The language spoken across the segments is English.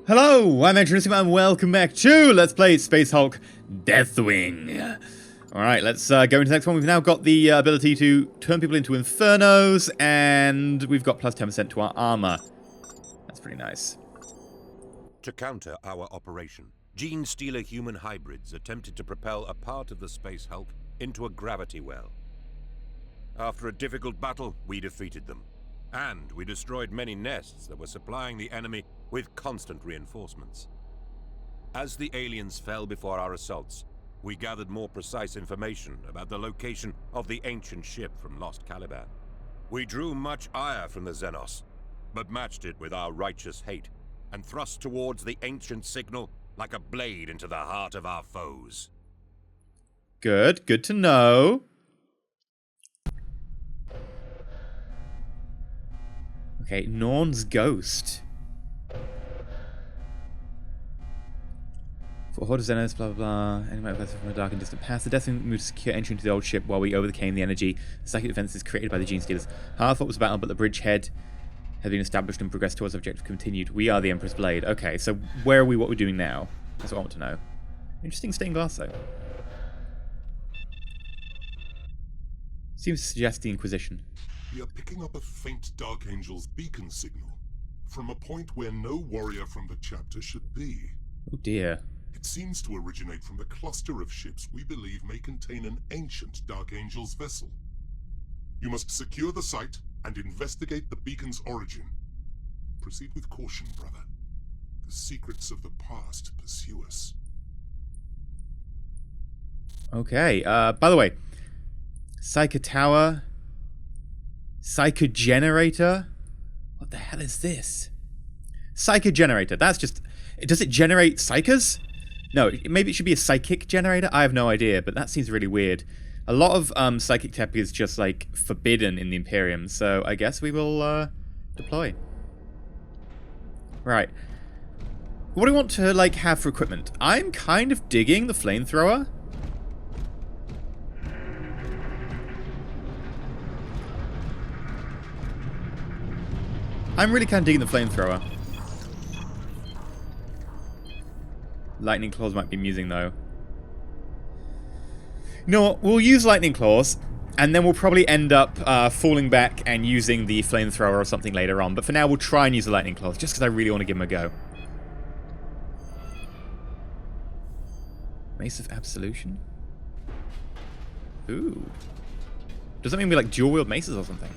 Hello, I'm EnterElysium and welcome back to Let's Play Space Hulk Deathwing. Alright, let's go into the next one. We've now got the ability to turn people into infernos, and we've got plus 10% to our armor. That's pretty nice. To counter our operation, gene-stealer human hybrids attempted to propel a part of the Space Hulk into a gravity well. After a difficult battle, we defeated them. And we destroyed many nests that were supplying the enemy with constant reinforcements. As the aliens fell before our assaults, we gathered more precise information about the location of the ancient ship from Lost Caliban. We drew much ire from the Xenos, but matched it with our righteous hate, and thrust towards the ancient signal like a blade into the heart of our foes. Good to know. Okay, Norn's ghost. For Horde of Xenos, blah blah blah. Enemy vessel from a dark and distant past. The Deathwing moved to secure entry into the old ship while we overcame the energy. The psychic defenses created by the Gene Stealers. Hard fought was a battle, but the bridgehead had been established and progressed towards objective continued. We are the Emperor's Blade. Okay, so where are we? What we're doing now? That's what I want to know. Interesting stained glass though. Seems to suggest the Inquisition. We are picking up a faint Dark Angel's beacon signal from a point where no warrior from the chapter should be. Oh dear. It seems to originate from the cluster of ships we believe may contain an ancient Dark Angel's vessel. You must secure the site and investigate the beacon's origin. Proceed with caution, brother. The secrets of the past pursue us. Okay, by the way, Psycho Tower, Psycho Generator? What the hell is this? Psycho Generator, that's just... Does it generate psychers? No, maybe it should be a psychic generator? I have no idea, but that seems really weird. A lot of psychic tech is just, like, forbidden in the Imperium, so I guess we will, deploy. Right. What do we want to, like, have for equipment? I'm kind of digging the flamethrower. I'm really kind of digging the flamethrower. Lightning Claws might be amusing, though. You know what? We'll use Lightning Claws, and then we'll probably end up falling back and using the flamethrower or something later on. But for now, we'll try and use the Lightning Claws, just because I really want to give them a go. Mace of Absolution? Ooh. Does that mean we, like, dual-wield maces or something?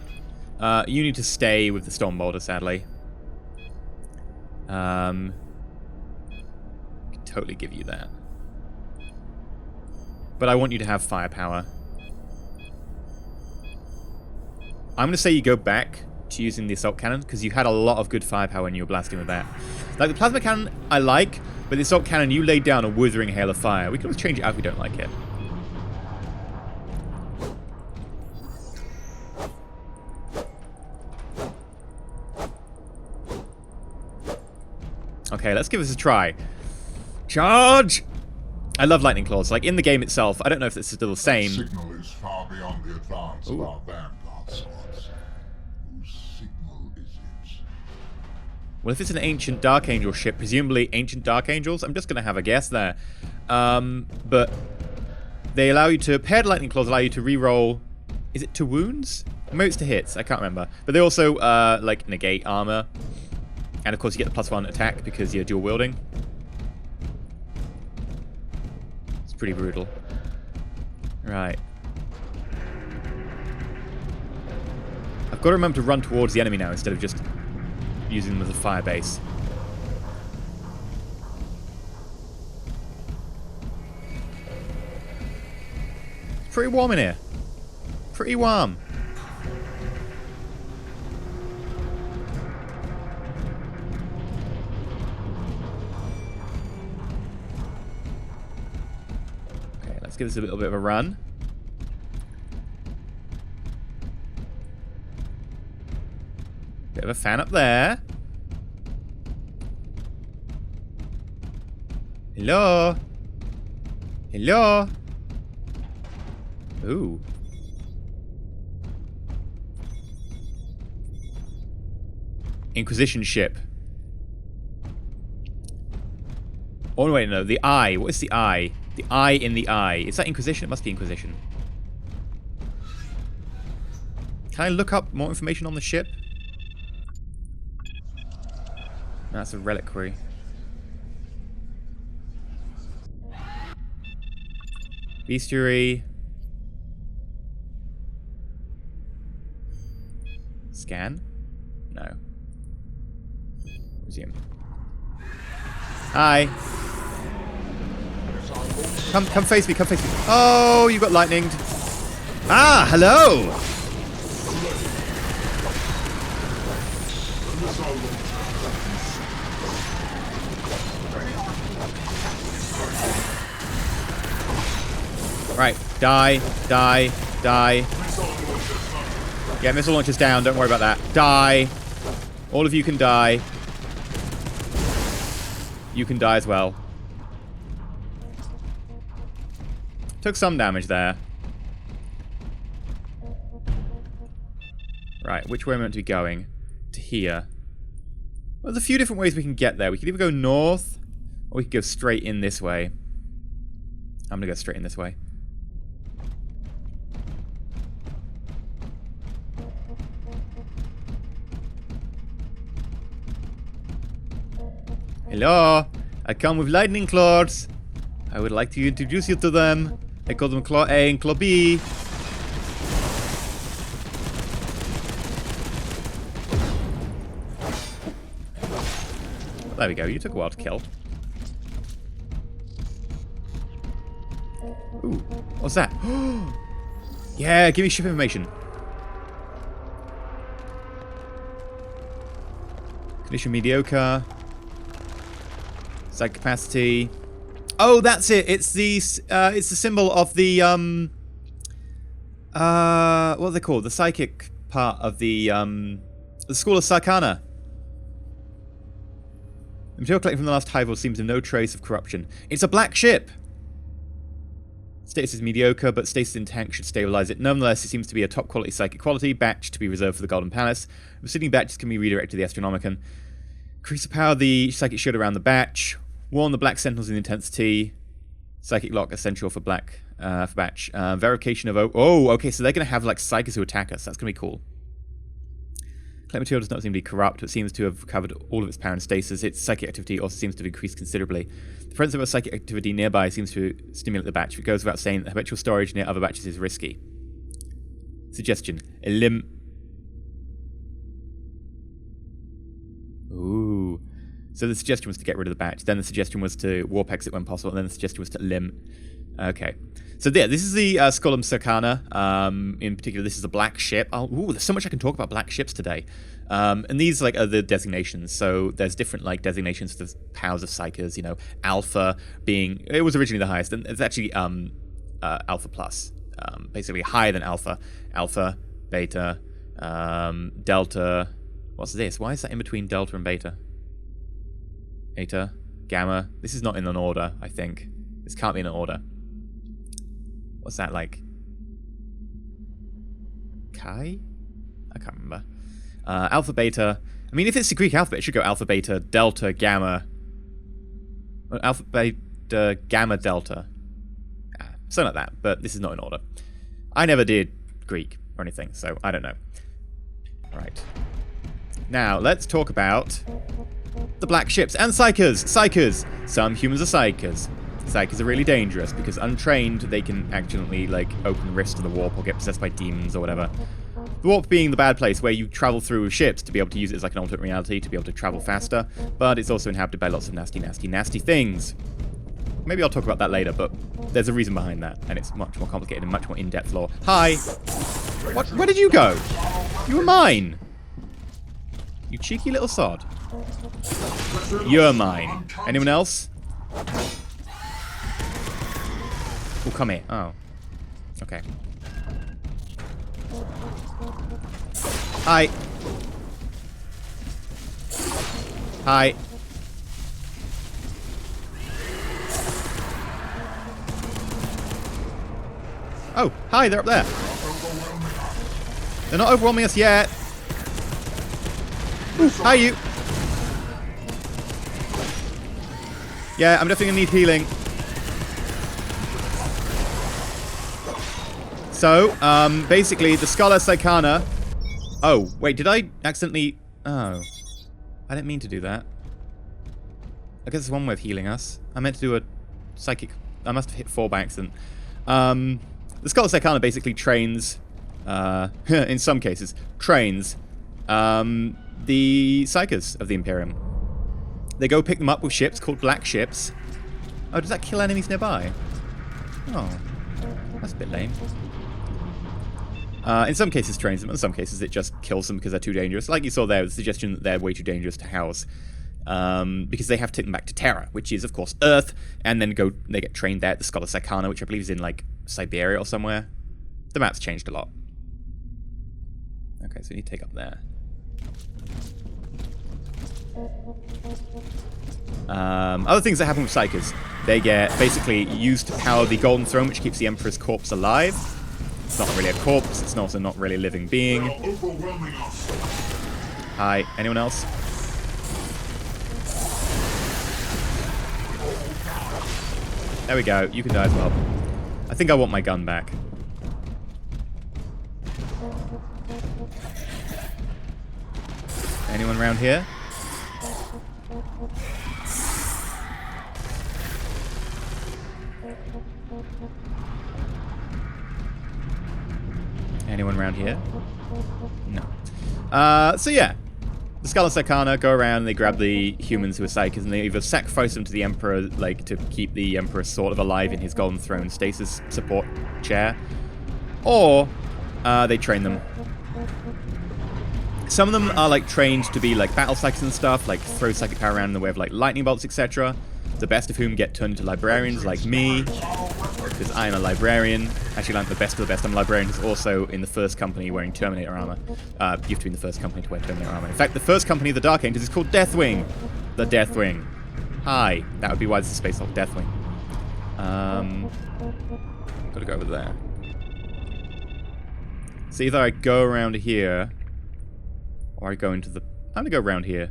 You need to stay with the Storm Boulder, sadly. I can totally give you that. But I want you to have firepower. I'm going to say you go back to using the Assault Cannon, because you had a lot of good firepower when you were blasting with that. Like, the Plasma Cannon, I like, but the Assault Cannon, you laid down a withering hail of fire. We can always change it out if we don't like it. Okay, let's give this a try. Charge! I love Lightning Claws. Like, in the game itself, I don't know if this is still the same. That signal is far beyond the advance of our vanguard squads. Whose signal is it? Well, if it's an ancient Dark Angel ship, presumably ancient Dark Angels, I'm just going to have a guess there. But they allow you to... Paired Lightning Claws allow you to reroll... Is it to wounds? Maybe it's to hits. I can't remember. But they also, like, negate armor. And of course you get the +1 attack because you're dual wielding. It's pretty brutal. Right. I've got to remember to run towards the enemy now instead of just using them as a fire base. It's pretty warm in here. Pretty warm. Let's give this a little bit of a run. Bit of a fan up there. Hello? Hello? Ooh. Inquisition ship. Oh, wait, no. The eye. What is the eye? The eye in the eye. Is that Inquisition? It must be Inquisition. Can I look up more information on the ship? That's a reliquary. Bestiary. Scan? No. Museum. Hi. Come face me, come face me. Oh, you got lightninged. Ah, hello! Right, die, die, die. Yeah, missile launcher's down, don't worry about that. Die. All of you can die. You can die as well. Took some damage there. Right, which way am I meant to be going? To here. Well, there's a few different ways we can get there. We could either go north, or we could go straight in this way. I'm gonna go straight in this way. Hello, I come with lightning claws. I would like to introduce you to them. I call them Claw A and Claw B. There we go, you took a while to kill. Ooh, what's that? Yeah, give me ship information. Condition mediocre. Psych capacity. Oh, that's it. It's the symbol of the what are they called? The psychic part of the School of Sarkana. The material collected from the last hive seems to have no trace of corruption. It's a black ship. Status is mediocre, but status in tank should stabilize it. Nonetheless, it seems to be a top quality psychic quality batch to be reserved for the Golden Palace. Preceding batches can be redirected to the Astronomicon. Increase the power of the psychic shield around the batch. Warn the Black Sentinels in intensity. Psychic lock essential for black for batch. Verification of okay, so they're gonna have like psychics who attack us. That's gonna be cool. Collect material does not seem to be corrupt, but seems to have recovered all of its power and stasis. Its psychic activity also seems to have increased considerably. The presence of a psychic activity nearby seems to stimulate the batch. It goes without saying that habitual storage near other batches is risky. Suggestion: Ooh. So the suggestion was to get rid of the batch. Then the suggestion was to warp exit when possible. And then the suggestion was to Okay. So yeah, this is the Skull Sarkana. In particular, this is a black ship. Ooh, there's so much I can talk about black ships today. And these like are the designations. So there's different like designations for the powers of psychers. You know, Alpha being it was originally the highest, and it's actually Alpha Plus. Basically higher than Alpha. Alpha, Beta, Delta. What's this? Why is that in between Delta and Beta? Beta, Gamma. This is not in an order, I think. This can't be in an order. What's that like? Chi? I can't remember. Alpha, Beta. I mean, if it's the Greek alphabet, it should go Alpha, Beta, Delta, Gamma. Alpha, Beta, Gamma, Delta. Something like that, but this is not in order. I never did Greek or anything, so I don't know. Right. Now, let's talk about the black ships and psychers. Psychers. Some humans are psychers. Psychers are really dangerous because untrained, they can accidentally like open rifts to the warp or get possessed by demons or whatever. The warp being the bad place where you travel through ships to be able to use it as like an alternate reality to be able to travel faster, but it's also inhabited by lots of nasty, nasty, nasty things. Maybe I'll talk about that later, but there's a reason behind that, and it's much more complicated and much more in-depth lore. Hi! What? Where did you go? You were mine! You cheeky little sod. You're mine. Anyone else? Oh, come here. Oh. Okay. Hi. Hi. Oh, hi, they're up there. They're not overwhelming us yet. Ooh, hi, you. Yeah, I'm definitely gonna need healing. So, basically, the Scholar Psychana... Oh, wait, did I accidentally... Oh. I didn't mean to do that. I guess there's one way of healing us. I meant to do a psychic... I must have hit 4 by accident. The Scholar Psychana basically trains... in some cases, trains... the Psychers of the Imperium. They go pick them up with ships called black ships. Oh, does that kill enemies nearby? Oh. That's a bit lame. In some cases trains them, in some cases it just kills them because they're too dangerous. Like you saw there, the suggestion that they're way too dangerous to house. Because they have to take them back to Terra, which is, of course, Earth, and then they get trained there at the Scholar Psychana, which I believe is in, like, Siberia or somewhere. The map's changed a lot. Okay, so we need to take up there. Other things that happen with Psychers. They get basically used to power the Golden Throne, which keeps the Emperor's corpse alive. It's not really a corpse, it's also not really a living being. Hi, anyone else? There we go, you can die as well. I think I want my gun back. Anyone around here? Anyone around here? No. So yeah. The Scholar Psychana go around and they grab the humans who are Psychers and they either sacrifice them to the Emperor, like, to keep the Emperor sort of alive in his Golden Throne stasis support chair, or they train them. Some of them are, like, trained to be, like, battle psychics and stuff, like, throw psychic power around in the way of, like, lightning bolts, etc. The best of whom get turned into librarians, like me, because I am a librarian. Actually, I'm the best of the best. I'm a librarian who's also in the first company wearing Terminator armor. You have to be in the first company to wear Terminator armor. In fact, the first company of the Dark Ages is called Deathwing. The Deathwing. Hi. That would be why this is space called Deathwing. Gotta go over there. So either I go around here, or I go into the... I'm gonna go around here.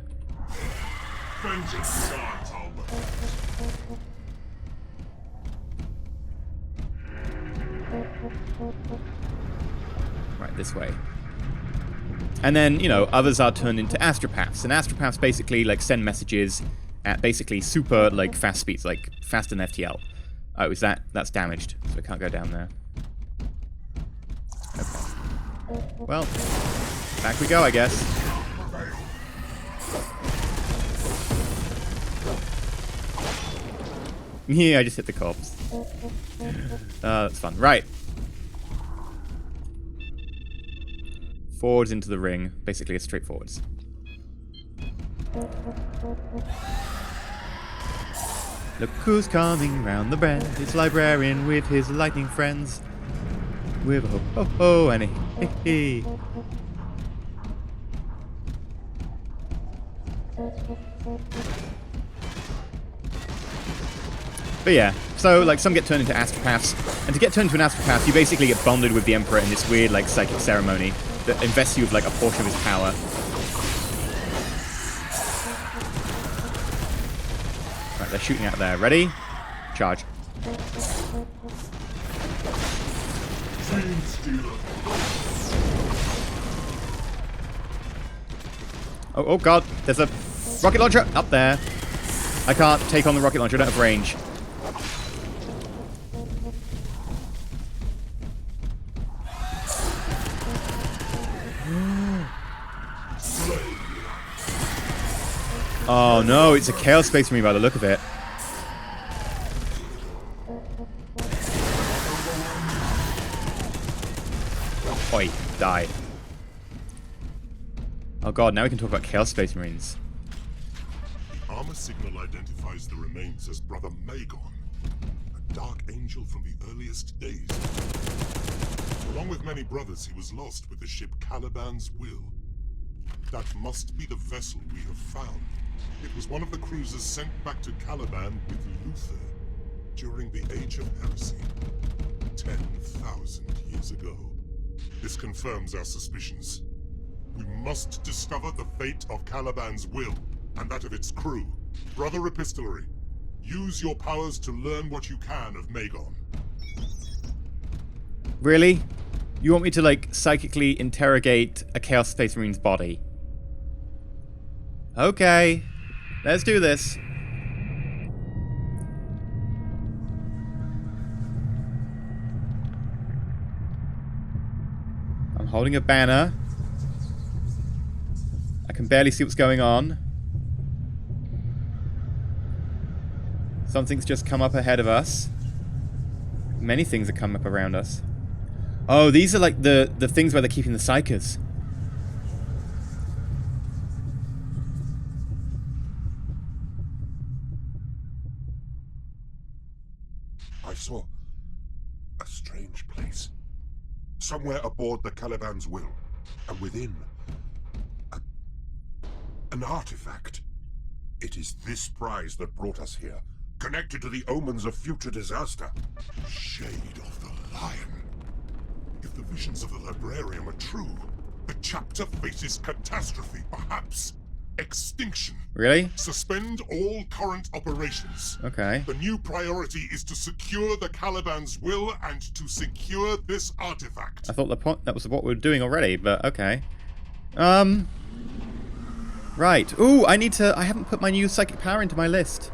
Right, this way. And then, you know, others are turned into astropaths. And astropaths basically, like, send messages at basically super, like, fast speeds, like, faster than FTL. Oh, is that... That's damaged, so I can't go down there. Okay. Well, back we go, I guess. Yeah, I just hit the corpse. That's fun. Right. Forwards into the ring. Basically, it's straightforwards. Look who's coming round the bend. It's Librarian with his lightning friends. With a ho-ho-ho and a hee-hee. But yeah, so, like, some get turned into astropaths, and to get turned into an astropath, you basically get bonded with the Emperor in this weird, like, psychic ceremony that invests you with, like, a portion of his power. Right, they're shooting out there. Ready? Charge. Oh god, there's a rocket launcher up there. I can't take on the rocket launcher, I don't have range. Oh no, it's a Chaos Space Marine by the look of it. Oi, die. Oh god, now we can talk about Chaos Space Marines. Armor signal identifies the remains as Brother Magon, a dark angel from the earliest days. Along with many brothers, he was lost with the ship Caliban's Will. That must be the vessel we have found. It was one of the cruisers sent back to Caliban with Luther during the Age of Heresy, 10,000 years ago. This confirms our suspicions. We must discover the fate of Caliban's Will and that of its crew. Brother Epistolary, Use your powers to learn what you can of Magon. Really? You want me to, like, psychically interrogate a Chaos Space Marine's body? Okay. Let's do this. I'm holding a banner. I can barely see what's going on. Something's just come up ahead of us. Many things have come up around us. Oh, these are like the things where they're keeping the psychers. I saw a strange place. Somewhere aboard the Caliban's will, and within an artifact. It is this prize that brought us here, connected to the omens of future disaster. Shade of the Lion. If the visions of the librarian are true, the chapter faces catastrophe, perhaps extinction. Really? Suspend all current operations. Okay. The new priority is to secure the Caliban's will and to secure this artifact. I thought that was what we were doing already, but okay. Right. Ooh, I haven't put my new psychic power into my list.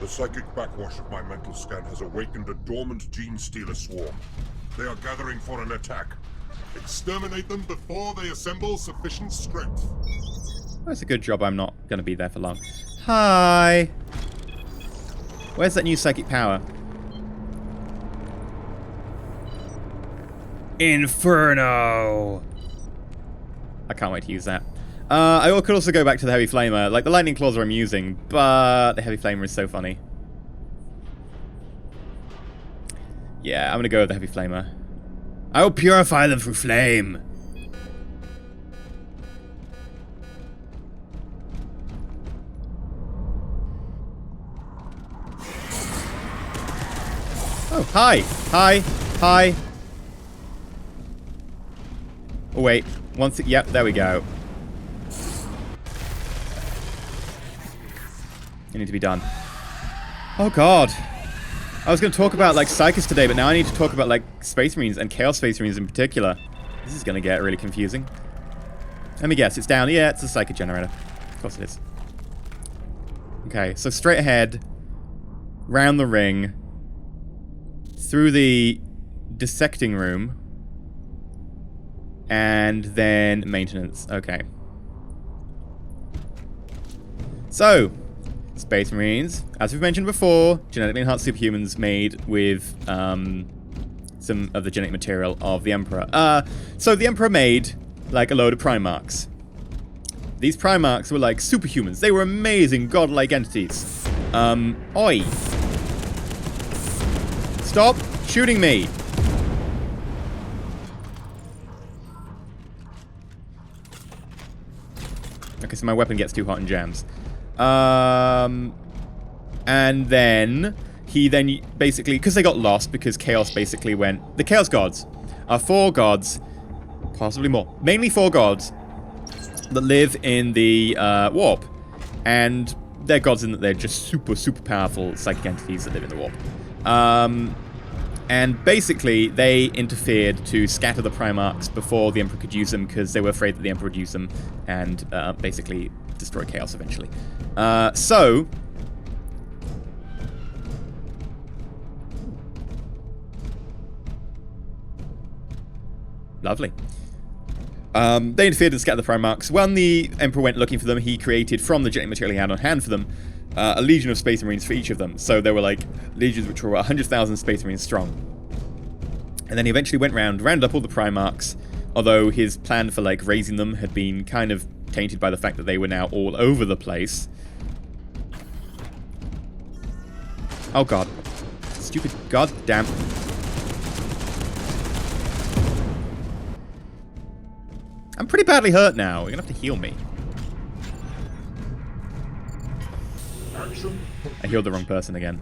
The psychic backwash of my mental scan has awakened a dormant gene stealer swarm. They are gathering for an attack. Exterminate them before they assemble sufficient strength. That's a good job I'm not going to be there for long. Hi! Where's that new psychic power? Inferno! I can't wait to use that. I could also go back to the Heavy Flamer. Like, the Lightning Claws are amusing, but the Heavy Flamer is so funny. Yeah, I'm going to go with the Heavy Flamer. I will purify them through flame! Oh, hi! Hi! Hi! Oh, wait. Yep, there we go. You need to be done. Oh, God. I was going to talk about, like, Psychers today, but now I need to talk about, like, Space Marines and Chaos Space Marines in particular. This is going to get really confusing. Let me guess. It's down. Yeah, it's a Psychic Generator. Of course it is. Okay, so straight ahead. Round the ring. Through the dissecting room. And then maintenance. Okay. So, Space Marines, as we've mentioned before, genetically enhanced superhumans made with some of the genetic material of the Emperor. So the Emperor made like a load of Primarchs. These Primarchs were like superhumans. They were amazing, godlike entities. Oi! Stop shooting me! Okay, so my weapon gets too hot and jams. And then he basically, because they got lost, because Chaos basically went. The Chaos Gods are 4 gods, possibly more, mainly 4 gods that live in the warp, and they're gods in that they're just super, super powerful psychic entities that live in the warp. And basically, they interfered to scatter the Primarchs before the Emperor could use them, because they were afraid that the Emperor would use them and basically destroy Chaos eventually. So... Lovely. They interfered and scattered the Primarchs. When the Emperor went looking for them, he created, from the genetic material he had on hand for them, a legion of Space Marines for each of them. So there were like legions which were 100,000 Space Marines strong. And then he eventually went rounded up all the Primarchs, although his plan for like raising them had been kind of tainted by the fact that they were now all over the place. Oh god. Stupid goddamn... I'm pretty badly hurt now. You're gonna have to heal me. I healed the wrong person again.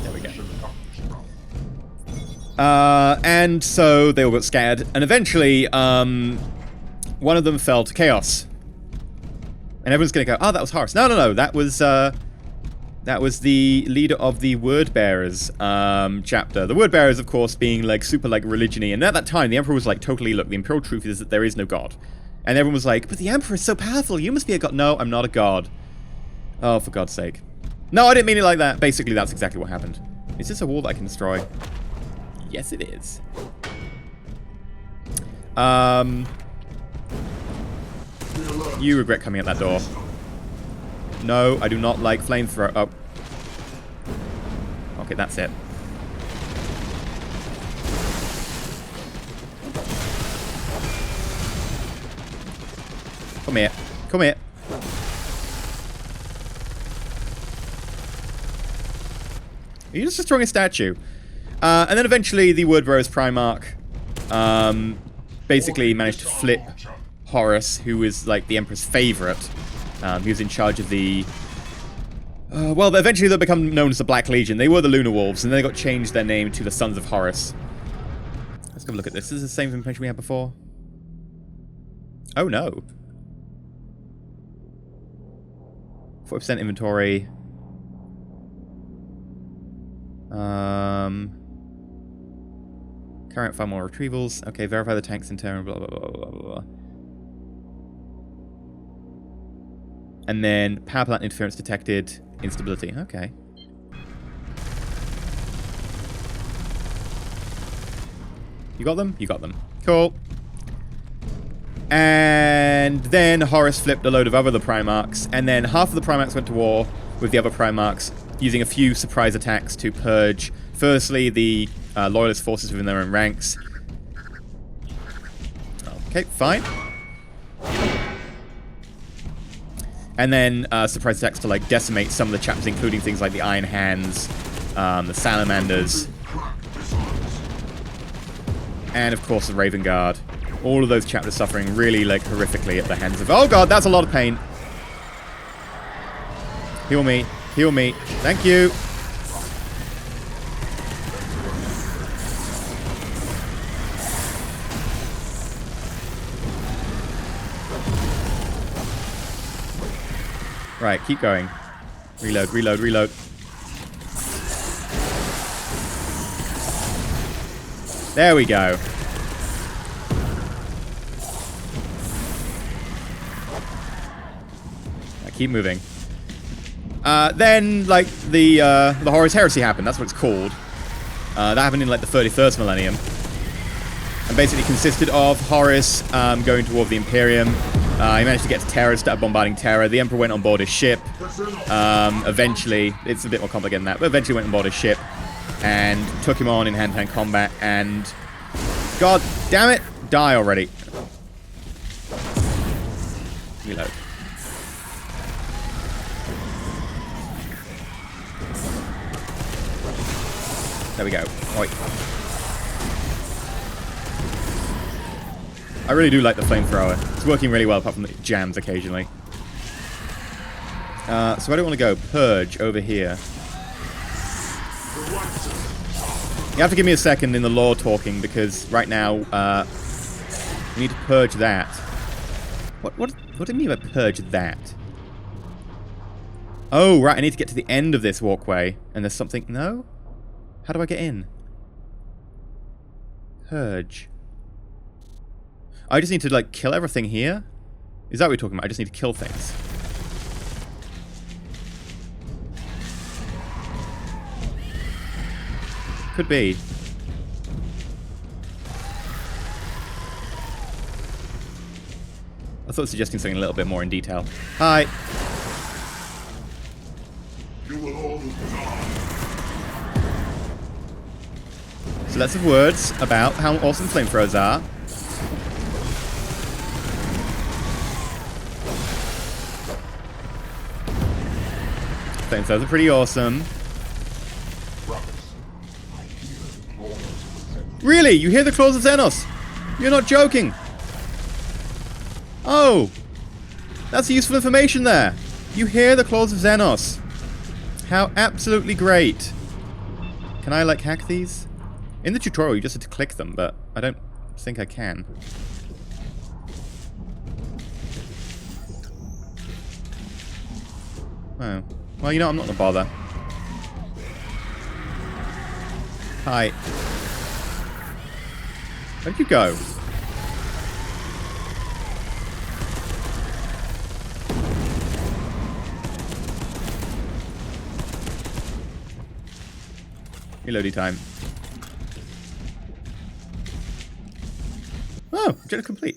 There we go. And so they all got scattered, and eventually, one of them fell to chaos. And everyone's going to go, oh, that was Horus. No, no, no. That was the leader of the Word Bearers chapter. The Word Bearers, of course, being like super like religion-y. And at that time, the Emperor was like, totally, look, the Imperial truth is that there is no God. And everyone was like, but the Emperor is so powerful. You must be a god. No, I'm not a god. Oh, for God's sake. No, I didn't mean it like that. Basically, that's exactly what happened. Is this a wall that I can destroy? Yes, it is. You regret coming at that door. No, I do not like flamethrower. Oh. Okay, that's it. Come here. Come here. You're just destroying a statue. And then eventually the Word Bearers Primarch basically managed to flip Horus, who was like the Emperor's favorite. He was in charge of the... well, eventually they'll become known as the Black Legion. They were the Lunar Wolves, and then they got changed their name to the Sons of Horus. Let's have a look at this. This is the same information we had before. Oh no. 40% inventory. Carry out 5 more retrievals. Okay, verify the tanks in turn, blah, blah, blah, blah, blah. And then power plant interference detected. Instability. Okay. You got them? You got them. Cool. And then Horus flipped a load of other Primarchs, and then half of the Primarchs went to war with the other Primarchs, using a few surprise attacks to purge, firstly, the Loyalist forces within their own ranks. Okay, fine. And then surprise attacks to like decimate some of the chapters, including things like the Iron Hands, the Salamanders, and of course the Raven Guard. All of those chapters suffering really like horrifically at the hands of... Oh god, that's a lot of pain. Heal me. Heal me. Thank you. Right, keep going. Reload, reload, reload. There we go. Keep moving. Then, like, the Horus Heresy happened. That's what it's called. That happened in, like, the 31st millennium. And basically consisted of Horus going to war with the Imperium. He managed to get to Terra, started bombarding Terra. The Emperor went on board his ship. Eventually, it's a bit more complicated than that, but eventually went on board his ship and took him on in hand-to-hand combat. And, god damn it, die already. Reload. There we go. Oi. I really do like the flamethrower. It's working really well, apart from the jams occasionally. So I don't want to go. Purge over here. You have to give me a second in the lore talking, because right now we need to purge that. What do you mean by purge that? Oh, right. I need to get to the end of this walkway, and there's something... No? How do I get in? Purge. I just need to, like, kill everything here? Is that what we're talking about? I just need to kill things. Could be. I thought suggesting something a little bit more in detail. Hi. You will all die. So lots of words about how awesome flamethrowers are. Flamethrowers are pretty awesome. Really? You hear the claws of Xenos? You're not joking. Oh. That's useful information there. You hear the claws of Xenos. How absolutely great. Can I, like, hack these? In the tutorial, you just had to click them, but I don't think I can. Oh. Well, you know, I'm not gonna bother. Hi. Where'd you go? Reloading time. Oh, objective complete.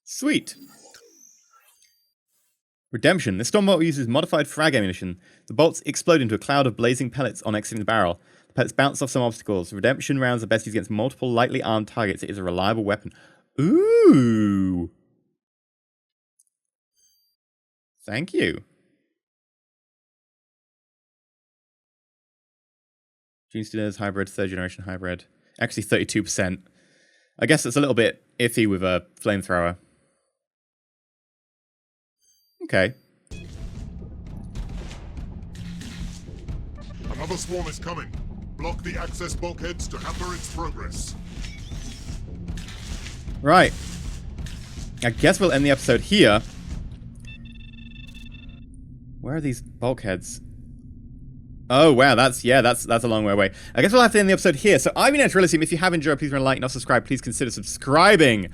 Sweet. Redemption. This storm bolt uses modified frag ammunition. The bolts explode into a cloud of blazing pellets on exiting the barrel. The pellets bounce off some obstacles. Redemption rounds are best used against multiple lightly armed targets. It is a reliable weapon. Ooh. Thank you. Gene Stealer's hybrid, third generation hybrid. Actually 32%. I guess it's a little bit iffy with a flamethrower. Okay. Another swarm is coming. Block the access bulkheads to hamper its progress. Right. I guess we'll end the episode here. Where are these bulkheads? Oh, wow, that's a long way away. I guess we'll have to end the episode here. So I've been EnterElysium. If you have enjoyed, please remember to like, not subscribe. Please consider subscribing.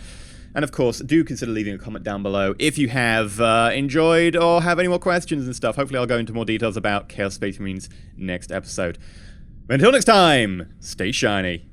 And of course, do consider leaving a comment down below if you have enjoyed or have any more questions and stuff. Hopefully I'll go into more details about Chaos Space Marines next episode. But until next time, stay shiny.